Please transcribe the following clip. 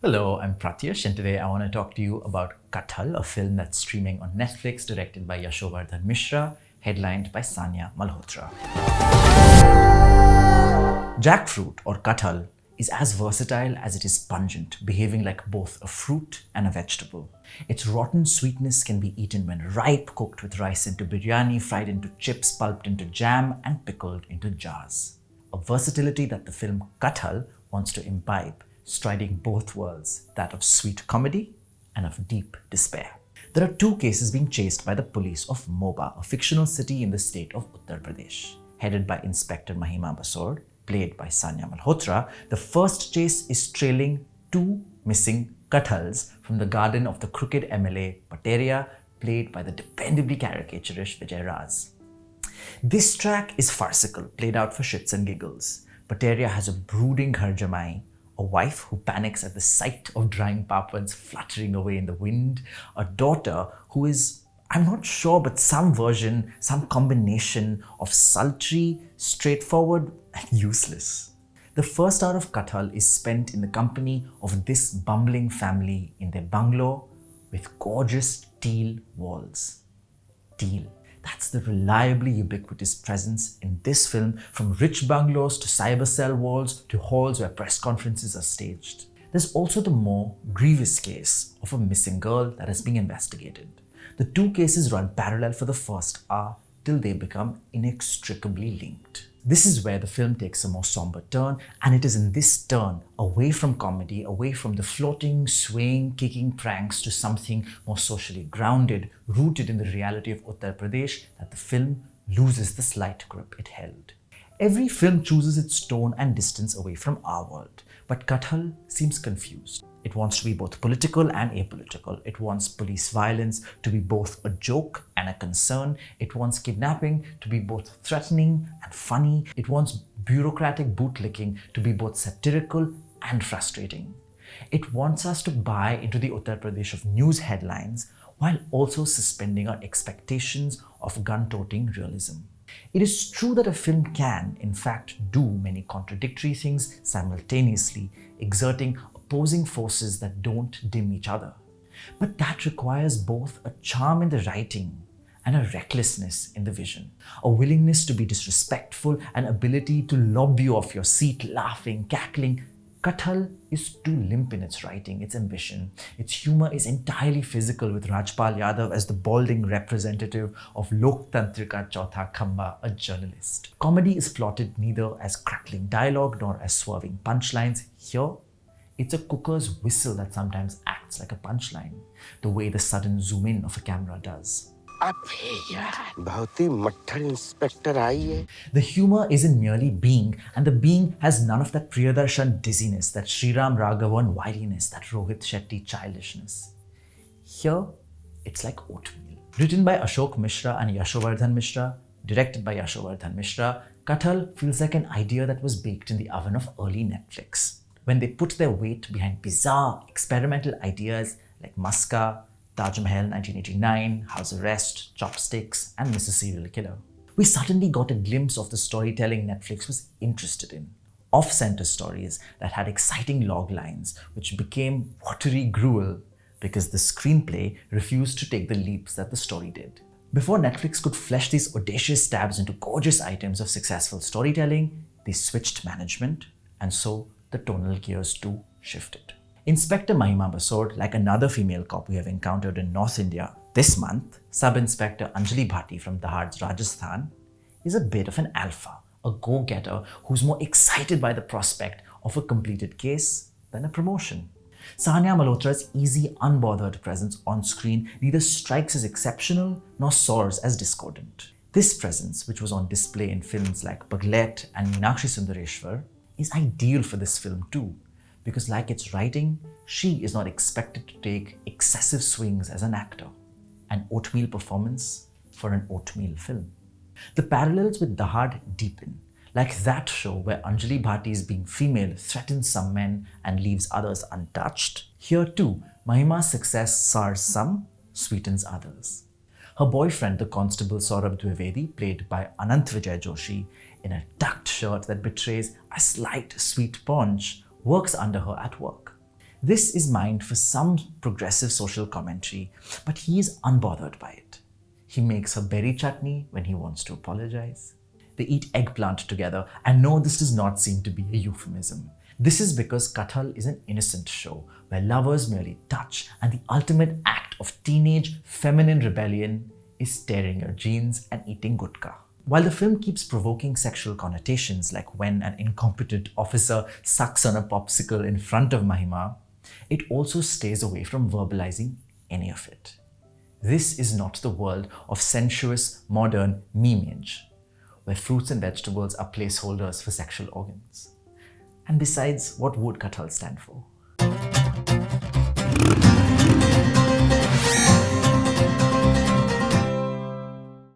Hello, I'm Prathyush, and today I want to talk to you about Kathal, a film that's streaming on Netflix, directed by Yadav and Vijay, headlined by Sanya Malhotra. Jackfruit, or Kathal, is as versatile as it is pungent, behaving like both a fruit and a vegetable. Its rotten sweetness can be eaten when ripe, cooked with rice into biryani, fried into chips, pulped into jam, and pickled into jars. A versatility that the film Kathal wants to imbibe, striding both worlds, that of sweet comedy and of deep despair. There are two cases being chased by the police of Moba, a fictional city in the state of Uttar Pradesh. Headed by Inspector Mahima, played by Sanya Malhotra, the first chase is trailing two missing Kathals from the garden of the crooked MLA Pateria, played by the dependably caricaturish Vijay Raaz. This track is farcical, played out for shits and giggles. Pateria has a brooding Harjamai, a wife who panics at the sight of drying papads fluttering away in the wind, a daughter who is, I'm not sure, but some version, some combination of sultry, straightforward, and useless. The first hour of Kathal is spent in the company of this bumbling family in their bungalow with gorgeous teal walls. Teal. That's the reliably ubiquitous presence in this film, from rich bungalows to cyber cell walls to halls where press conferences are staged. There's also the more grievous case of a missing girl that is being investigated. The two cases run parallel for the first hour till they become inextricably linked. This is where the film takes a more somber turn, and it is in this turn, away from comedy, away from the floating, swaying, kicking pranks to something more socially grounded, rooted in the reality of Uttar Pradesh, that the film loses the slight grip it held. Every film chooses its tone and distance away from our world, but Kathal seems confused. It wants to be both political and apolitical. It wants police violence to be both a joke and a concern. It wants kidnapping to be both threatening and funny. It wants bureaucratic bootlicking to be both satirical and frustrating. It wants us to buy into the Uttar Pradesh of news headlines while also suspending our expectations of gun-toting realism. It is true that a film can, in fact, do many contradictory things simultaneously, exerting opposing forces that don't dim each other. But that requires both a charm in the writing and a recklessness in the vision, a willingness to be disrespectful, an ability to lob you off your seat, laughing, cackling. Kathal is too limp in its writing, its ambition. Its humor is entirely physical, with Rajpal Yadav as the balding representative of Loktantrika Chautha Khamba, a journalist. Comedy is plotted neither as crackling dialogue nor as swerving punchlines. Here, it's a cooker's whistle that sometimes acts like a punchline, the way the sudden zoom in of a camera does. The humor isn't merely being, and the being has none of that Priyadarshan dizziness, that Sriram Raghavan wiliness, that Rohit Shetty childishness. Here, it's like oatmeal. Written by Ashok Mishra and Yashovardhan Mishra, directed by Yashovardhan Mishra, Kathal feels like an idea that was baked in the oven of early Netflix, when they put their weight behind bizarre, experimental ideas like Maska, Taj Mahal 1989, House Arrest, Chopsticks, and Mrs. Serial Killer. We suddenly got a glimpse of the storytelling Netflix was interested in. Off-center stories that had exciting log lines, which became watery gruel because the screenplay refused to take the leaps that the story did. Before Netflix could flesh these audacious stabs into gorgeous items of successful storytelling, they switched management, and so the tonal gears too shifted. Inspector Mahima, like another female cop we have encountered in North India this month, Sub-Inspector Anjali Bhati from Dahar's Rajasthan, is a bit of an alpha, a go-getter who's more excited by the prospect of a completed case than a promotion. Sanya Malhotra's easy, unbothered presence on screen neither strikes as exceptional nor soars as discordant. This presence, which was on display in films like Paglet and Meenakshi Sundareshwar, is ideal for this film too, because like its writing, she is not expected to take excessive swings as an actor. An oatmeal performance for an oatmeal film. The parallels with Dahad deepen, like that show where Anjali Bhati's being female threatens some men and leaves others untouched. Here too, Mahima's success sours some, sweetens others. Her boyfriend, the constable Saurabh Dwivedi, played by Anant Vijay Joshi, in a tucked shirt that betrays a slight sweet paunch, works under her at work. This is mined for some progressive social commentary, but he is unbothered by it. He makes her berry chutney when he wants to apologize. They eat eggplant together, and no, this does not seem to be a euphemism. This is because Kathal is an innocent show where lovers merely touch, and the ultimate act of teenage feminine rebellion is tearing your jeans and eating gutka. While the film keeps provoking sexual connotations, like when an incompetent officer sucks on a popsicle in front of Mahima, it also stays away from verbalizing any of it. This is not the world of sensuous, modern memeage, where fruits and vegetables are placeholders for sexual organs. And besides, what would Kathal stand for?